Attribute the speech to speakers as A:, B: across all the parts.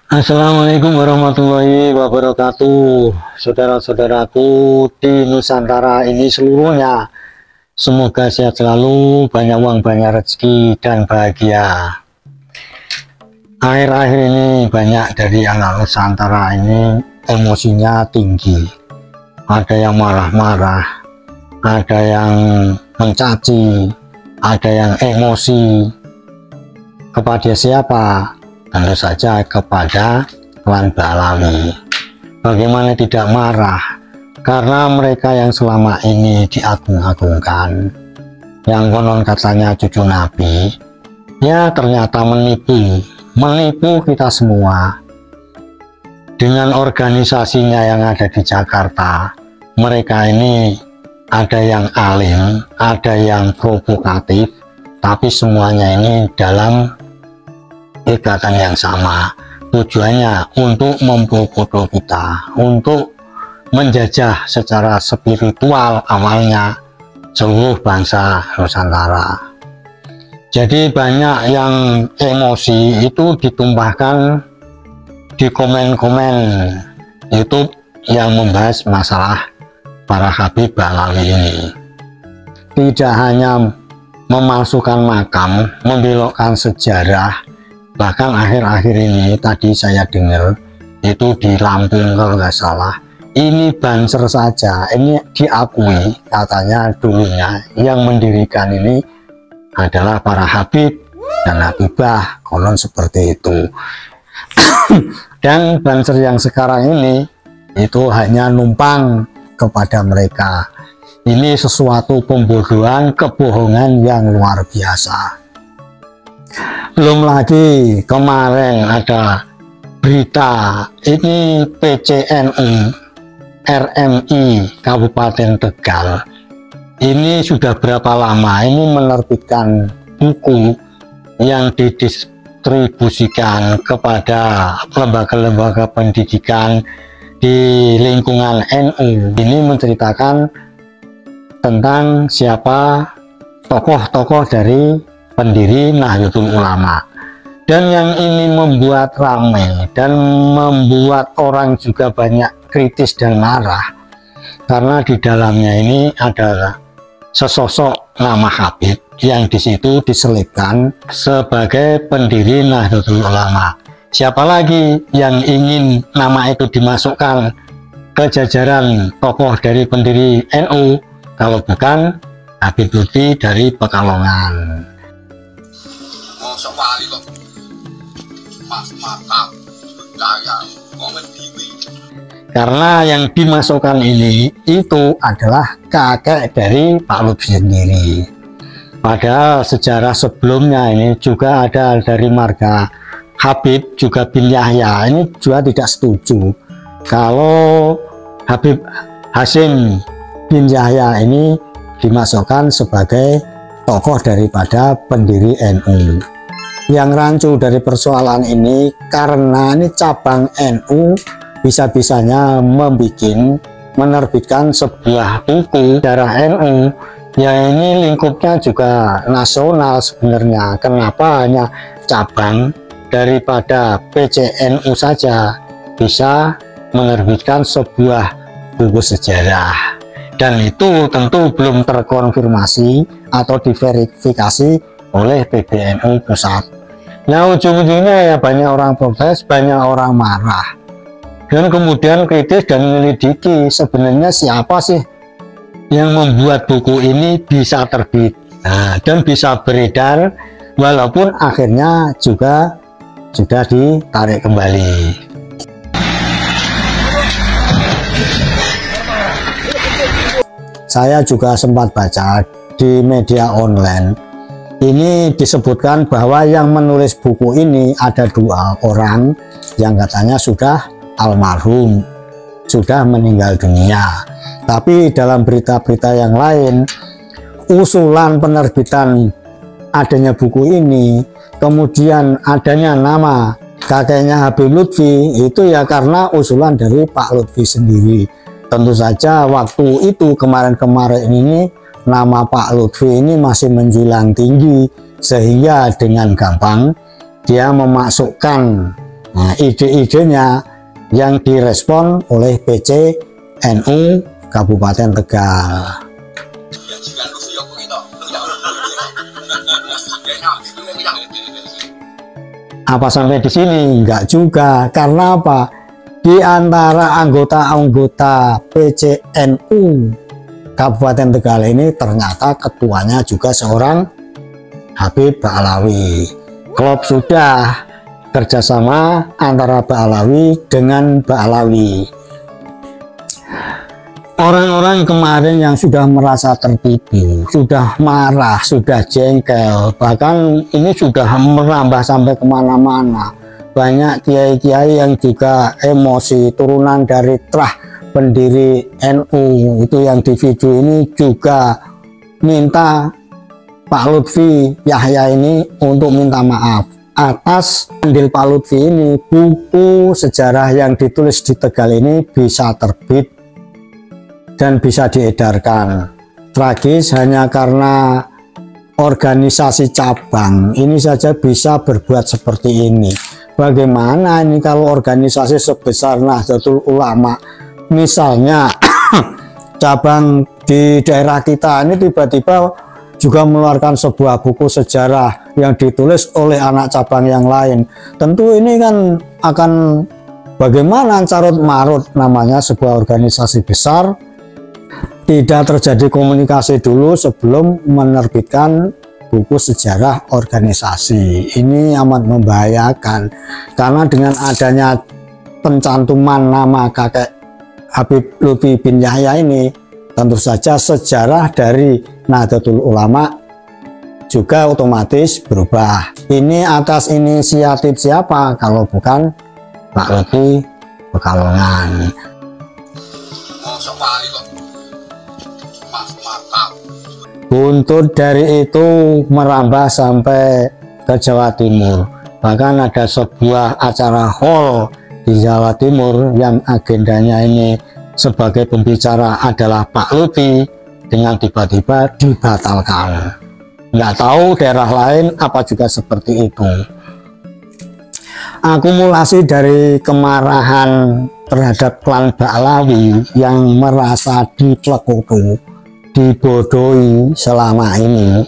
A: Assalamualaikum warahmatullahi wabarakatuh, saudara-saudaraku di Nusantara ini seluruhnya. Semoga sehat selalu, banyak uang, banyak rezeki, dan bahagia. Akhir-akhir ini banyak dari anak Nusantara ini emosinya tinggi. Ada yang marah-marah, ada yang mencaci, ada yang emosi. Kepada siapa? Tentu saja kepada Tuhan Balawi. Bagaimana tidak marah? Karena mereka yang selama ini diagung-agungkan, yang konon katanya cucu Nabi, ya ternyata menipu kita semua. Dengan organisasinya yang ada di Jakarta, mereka ini ada yang alim, ada yang provokatif, tapi semuanya ini dalam ikatan yang sama. Tujuannya untuk memprovokasi kita, untuk menjajah secara spiritual awalnya seluruh bangsa Nusantara. Jadi banyak yang emosi itu ditumpahkan di komen-komen YouTube yang membahas masalah para Habib Balawi ini. Tidak hanya memalsukan makam, membelokkan sejarah. Bahkan akhir-akhir ini tadi saya dengar itu di Lampung kalau nggak salah, ini Banser saja, ini diakui katanya dulunya yang mendirikan ini adalah para Habib dan Habibah, konon seperti itu. Dan Banser yang sekarang ini itu hanya numpang kepada mereka. Ini sesuatu pembodohan, kebohongan yang luar biasa. Belum lagi kemarin ada berita ini PCNU RMI Kabupaten Tegal ini sudah berapa lama ini menerbitkan buku yang didistribusikan kepada lembaga-lembaga pendidikan di lingkungan NU. Ini menceritakan tentang siapa tokoh-tokoh dari pendiri Nahdlatul Ulama, dan yang ini membuat ramai dan membuat orang juga banyak kritis dan marah karena di dalamnya ini adalah sesosok nama Habib yang disitu diselipkan sebagai pendiri Nahdlatul Ulama. Siapa lagi yang ingin nama itu dimasukkan ke jajaran tokoh dari pendiri NU kalau bukan Habib Lutfi dari Pekalongan.
B: Sekali kok mantap daya momen TV.
A: Karena yang dimasukkan ini itu adalah kakek dari Pak Lutfi sendiri. Padahal sejarah sebelumnya ini juga ada dari marga Habib juga bin Yahya ini juga tidak setuju kalau Habib Hasim bin Yahya ini dimasukkan sebagai tokoh daripada pendiri NU. Yang rancu dari persoalan ini karena ini cabang NU bisa-bisanya menerbitkan sebuah buku sejarah NU yang ini lingkupnya juga nasional sebenarnya. Kenapa hanya cabang daripada PCNU saja bisa menerbitkan sebuah buku sejarah, dan itu tentu belum terkonfirmasi atau diverifikasi oleh PBNU pusat. Nah, ujung-ujungnya ya banyak orang protes, banyak orang marah, dan kemudian kritis dan menyelidiki sebenarnya siapa sih yang membuat buku ini bisa terbit, dan bisa beredar, walaupun akhirnya juga sudah ditarik kembali. Saya juga sempat baca di media online. Ini disebutkan bahwa yang menulis buku ini ada 2 orang yang katanya sudah almarhum, sudah meninggal dunia. Tapi dalam berita-berita yang lain, usulan penerbitan adanya buku ini, kemudian adanya nama kakeknya Habib Lutfi, itu ya karena usulan dari Pak Lutfi sendiri. Tentu saja waktu itu kemarin-kemarin ini nama Pak Lutfi ini masih menjulang tinggi, sehingga dengan gampang dia memasukkan ide-idenya yang direspon oleh PCNU Kabupaten Tegal. Apa sampai di sini? Enggak juga. Karena apa? Di antara anggota-anggota PCNU Kabupaten Tegal ini ternyata ketuanya juga seorang Habib Ba'alawi. Klub sudah kerjasama antara Ba'alawi dengan Ba'alawi. Orang-orang kemarin yang sudah merasa tertipu, sudah marah, sudah jengkel, bahkan ini sudah merambah sampai kemana-mana. Banyak kiai-kiai yang juga emosi, turunan dari Trah pendiri NU itu yang di video ini juga minta Pak Lutfi Yahya ini untuk minta maaf atas andil Pak Lutfi ini. Buku sejarah yang ditulis di Tegal ini bisa terbit dan bisa diedarkan. Tragis hanya karena organisasi cabang ini saja bisa berbuat seperti ini. Bagaimana ini kalau organisasi sebesar Nahdlatul Ulama, misalnya cabang di daerah kita ini tiba-tiba juga mengeluarkan sebuah buku sejarah yang ditulis oleh anak cabang yang lain, tentu ini kan akan bagaimana carut marut, namanya sebuah organisasi besar. Tidak terjadi komunikasi dulu sebelum menerbitkan buku sejarah organisasi. Ini amat membahayakan, karena dengan adanya pencantuman nama kakek Habib Lutfi bin Yahya ini, tentu saja sejarah dari Nahdlatul Ulama juga otomatis berubah. Ini atas inisiatif siapa kalau bukan Pak Lutfi Pekalongan. Buntut dari itu merambah sampai ke Jawa Timur. Bahkan ada sebuah acara hall di Jawa Timur yang agendanya ini sebagai pembicara adalah Pak Lutfi, dengan tiba-tiba dibatalkan. Nggak tahu daerah lain apa juga seperti itu. Akumulasi dari kemarahan terhadap klan Ba'alawi yang merasa dipelekutu, dibodohi selama ini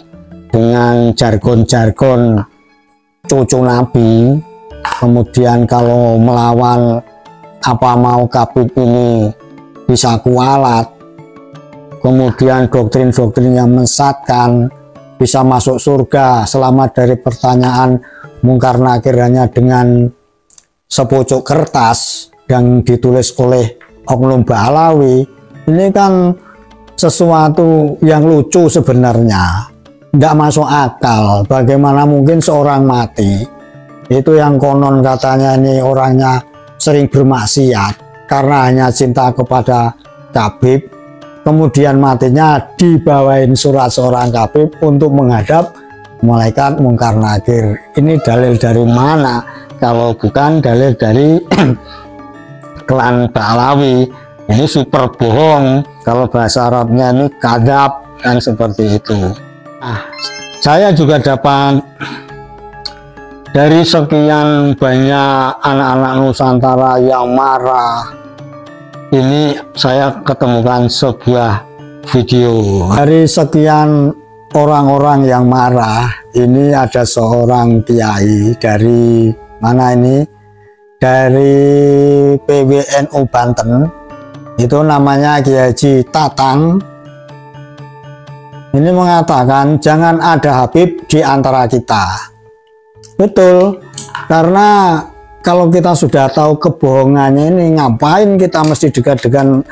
A: dengan jargon-jargon cucu Nabi. Kemudian kalau melawan apa mau Habib ini bisa kualat, kemudian doktrin-doktrin yang menyesatkan, bisa masuk surga selamat dari pertanyaan mungkar nakir hanya dengan sepucuk kertas yang ditulis oleh oknum Ba'alawi. Ini kan sesuatu yang lucu sebenarnya, tidak masuk akal. Bagaimana mungkin seorang mati itu yang konon katanya ini orangnya sering bermaksiat karena hanya cinta kepada Habib, kemudian matinya dibawain surat seorang Habib untuk menghadap malaikat mungkar nakir. Ini dalil dari mana kalau bukan dalil dari klan Ba'alawi? Ini super bohong, kalau bahasa Arabnya ini kadzab, kan seperti itu. Saya juga dapat dari sekian banyak anak-anak Nusantara yang marah, ini saya ketemukan sebuah video. Dari sekian orang-orang yang marah, ini ada seorang kiai dari mana ini? Dari PWNU Banten. Itu namanya Kiai Haji Tatang. Ini mengatakan jangan ada Habib di antara kita. Betul, karena kalau kita sudah tahu kebohongannya ini, ngapain kita mesti dekat-dekat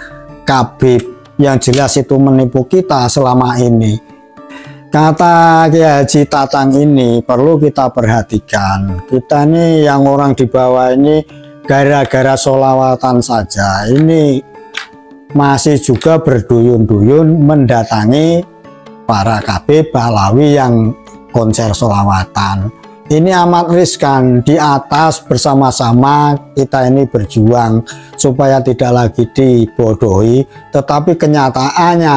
A: Habib yang jelas itu menipu kita selama ini. Kata Kiai Haji Tatang ini perlu kita perhatikan. Kita nih yang orang di bawah ini gara-gara sholawatan saja ini masih juga berduyun-duyun mendatangi para Habib Ba'alawi yang konser sholawatan. Ini amat riskan. Di atas bersama-sama kita ini berjuang supaya tidak lagi dibodohi, tetapi kenyataannya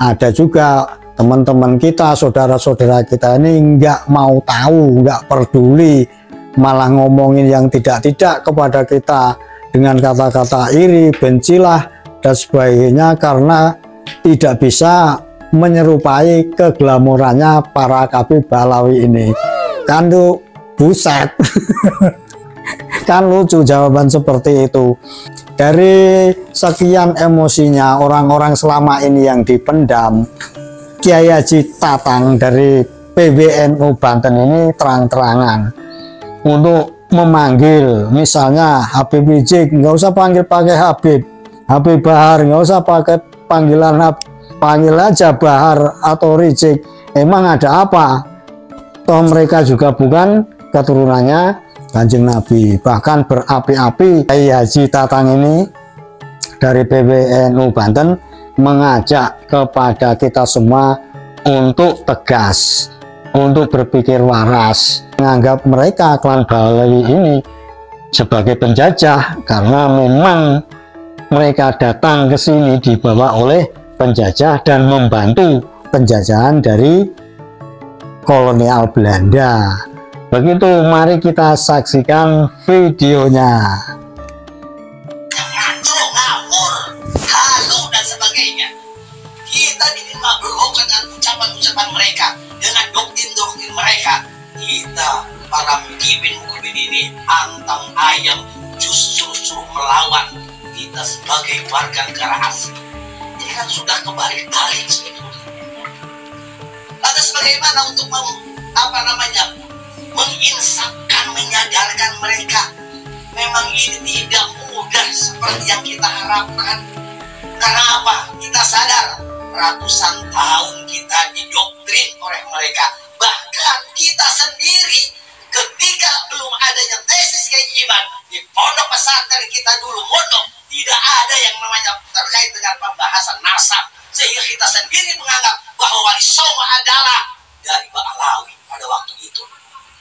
C: ada juga teman-teman kita, saudara-saudara kita ini nggak mau tahu, nggak peduli, malah ngomongin yang tidak-tidak kepada kita dengan kata-kata iri, bencilah, dan sebagainya, karena tidak bisa menyerupai keglamorannya para Habib Balawi ini. Kan tuh buset. Kan lucu jawaban seperti itu. Dari sekian emosinya orang-orang selama ini yang dipendam, Kiai Haji Tatang dari PBNU Banten ini terang-terangan untuk memanggil, misalnya Habib Rizik, nggak usah pakai Habib Bahar, nggak usah pakai panggilan, panggil aja Bahar atau Rizik. Emang ada apa? Toh mereka juga bukan keturunannya Kanjeng Nabi. Bahkan berapi-api Kiai Haji Tatang ini dari PBNU Banten mengajak kepada kita semua untuk tegas, untuk berpikir waras, menganggap mereka klan Balawi ini sebagai penjajah, karena memang mereka datang ke sini dibawa oleh penjajah dan membantu penjajahan dari kolonial Belanda. Begitu, mari kita saksikan videonya.
D: Kita dimakhlukkan dengan ucapan-ucapan mereka, dengan doktrin-doktrin mereka. Kita para mukibin ini antang ayam justru suruh melawan kita sebagai warga negara asing. Ini kan sudah kebalik-balik sebetulnya. Lantas bagaimana untuk menginsafkan, menyadarkan mereka? Memang ini tidak mudah seperti yang kita harapkan. Karena apa? Kita sadar ratusan tahun kita didoktrin oleh mereka. Bahkan kita sendiri ketika belum adanya tesis keimanan di pondok pesantren kita dulu mondok, tidak ada yang namanya terkait dengan pembahasan nasab, sehingga kita sendiri menganggap bahwa Wali Songo adalah dari Ba'alawi pada waktu itu.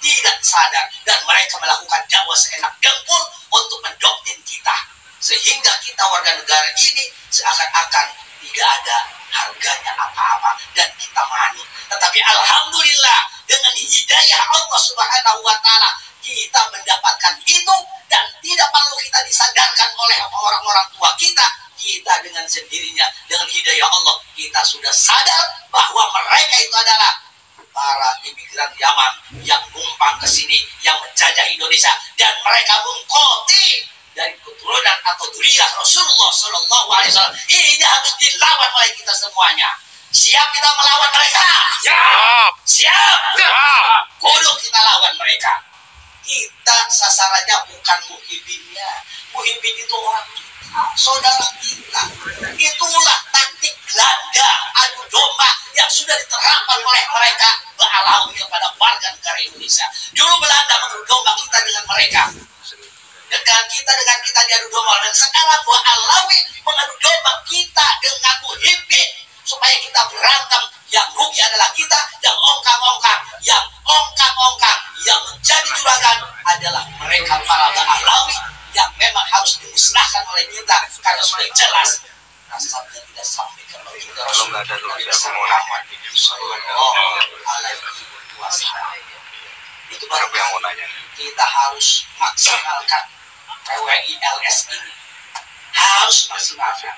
D: Tidak sadar, dan mereka melakukan dakwah seenak dengkul untuk mendoktrin kita, sehingga kita warga negara ini seakan-akan tidak ada harganya apa-apa dan kita manut. Tetapi alhamdulillah dengan hidayah Allah Subhanahu wa taala kita mendapatkan itu, dan tidak perlu kita disadarkan oleh orang-orang tua kita. Kita dengan sendirinya dengan hidayah Allah kita sudah sadar bahwa mereka itu adalah para imigran Yaman yang numpang ke sini, yang menjajah Indonesia, dan mereka mengkoti dari keturunan atau duriyah Rasulullah Shallallahu Alaihi Wasallam. Ini harus dilawan oleh kita semuanya. Siap kita melawan mereka? Siap. Siap. Siap. Kudu kita lawan mereka. Kita sasarannya bukan muhibinnya. Muhibin itu orang kita, saudara kita. Itulah taktik Belanda adu domba yang sudah diterapkan oleh mereka Ba'alawi kepada warga negara Indonesia. Dulu Belanda mengadu domba kita dengan mereka. Dengan kita diadu domba, dan sekarang Ba'alawi mengadu domba kita dengan muhibin supaya kita berantem. Yang rugi adalah kita, yang ongkang-ongkang, yang menjadi juragan adalah mereka para Ba'alawi yang memang harus dimusnahkan oleh kita, karena sudah jelas nasabnya tidak sampai ke baginda Rasulullah Muhammad sallallahu alaihi wasallam. Itu baru yang mau nanya. Kita harus maksimalkan PWILS ini, harus maksimalkan.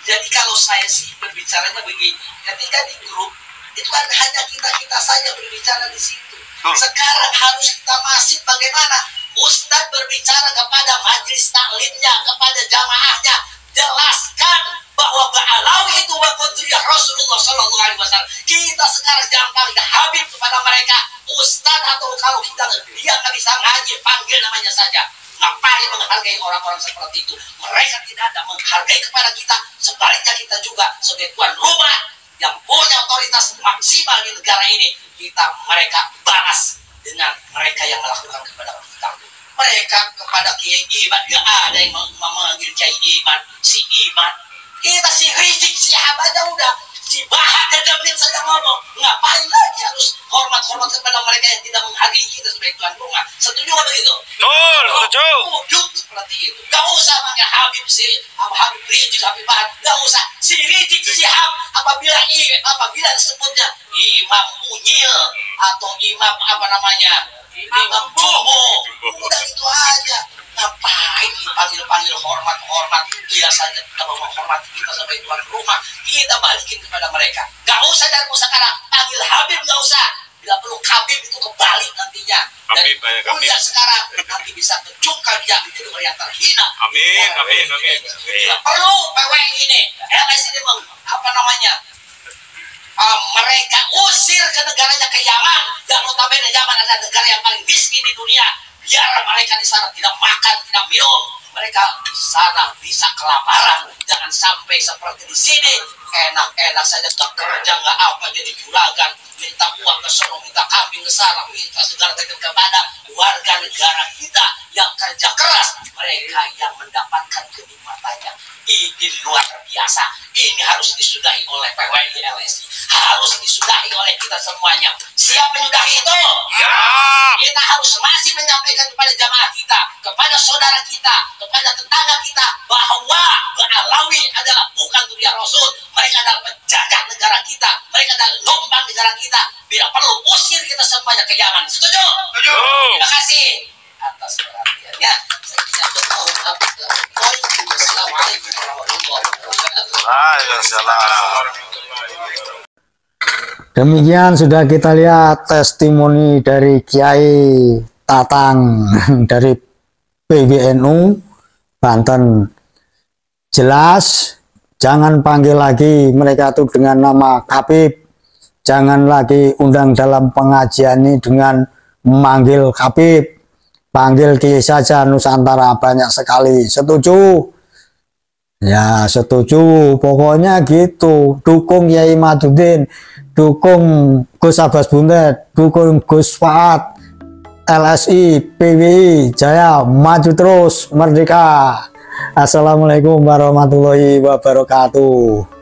D: Jadi kalau saya sih berbicaranya begini, ketika di grup itu kan hanya kita saja berbicara di situ. Sekarang harus kita masif bagaimana Ustadz berbicara kepada majelis taklimnya, kepada jamaahnya, jelaskan bahwa Ba'alawi itu wakudriyah Rasulullah Sallallahu Alaihi Wasallam. Kita sekarang jangan panggil Habib kepada mereka Ustadz, atau kalau kita dia nggak bisa ngaji, panggil namanya saja. Ngapain menghargai orang-orang seperti itu? Mereka tidak ada menghargai kepada kita. Sebaliknya kita juga sebagai tuan rumah yang punya otoritas maksimal di negara ini, mereka balas dengan mereka yang melakukan kepada kita. Mereka kepada Kiai Iman, gak ada yang memanggil Kiai Iman, si Iman. Kita si Rizik, si Abah aja udah, si Bahar 3 menit saja ngomong. Ngapain lagi harus hormat kepada mereka yang tidak menghargai kita sebagai tuan rumah. Setuju nggak begitu?
B: Betul, setuju.
D: Wujud seperti itu. Gak usah pakai Habib Rizik, Habib Bahar. Gak usah si Rizik, si Hab. Apabila disebutnya Imam Unyil atau Imam Imam Jumbo, udah itu aja. Ngapain dipanggil hormat? Dia saja tidak mau menghormati kita sebagai tuan rumah. Kita balikin kepada mereka. Gak usah dari sekarang panggil Habib, gak ustidak perlu. Habib itu kebalik nantinya.
B: Habib,
D: kuliah sekarang nanti bisa kecungkan dia menjadi orang yang terhina.
B: Amin.
D: Tidak perlu PWI ini, LS ini mereka usir ke negaranya, ke Yaman. Yang notabene Yaman adalah negara yang paling miskin di dunia. Biar mereka di sana tidak makan, tidak minum. Mereka di sana bisa kelaparan. Jangan sampai seperti di sini. Enak-enak saja, gak kerja, gak apa, jadi juragan. Minta uang ke sono, minta kambing ke sana, minta segala kepada warga negara kita yang kerja keras. Mereka yang mendapatkan kenikmatannya. Ini luar biasa. Ini harus disudahi oleh PWI LSI. Harus disudahi oleh kita semuanya. Siap menyudahi itu?
B: Ya.
D: Kita harus masih menyampaikan kepada jamaah kita, kepada saudara kita, kepada tetangga kita, bahwa Alawi adalah bukan dunia Rasul. Mereka adalah penjajah negara kita. Mereka adalah lombang negara kita. Bila perlu usir kita semuanya ke Yaman. Setuju?
B: Setuju.
D: Terima kasih atas perhatiannya. Assalamualaikum warahmatullahi wabarakatuh.
B: Waalaikumsalam.
C: Demikian sudah kita lihat testimoni dari Kiai Tatang dari PBNU Banten. Jelas, jangan panggil lagi mereka itu dengan nama Habib. Jangan lagi undang dalam pengajian ini dengan memanggil Habib. Panggil Kiai saja, Nusantara banyak sekali. Setuju? Ya, setuju. Pokoknya gitu. Dukung Yai Madudin, dukung Gus Abbas Buntet, dukung Gus Faat, LSI, PWI, Jaya, maju terus, merdeka. Assalamualaikum warahmatullahi wabarakatuh.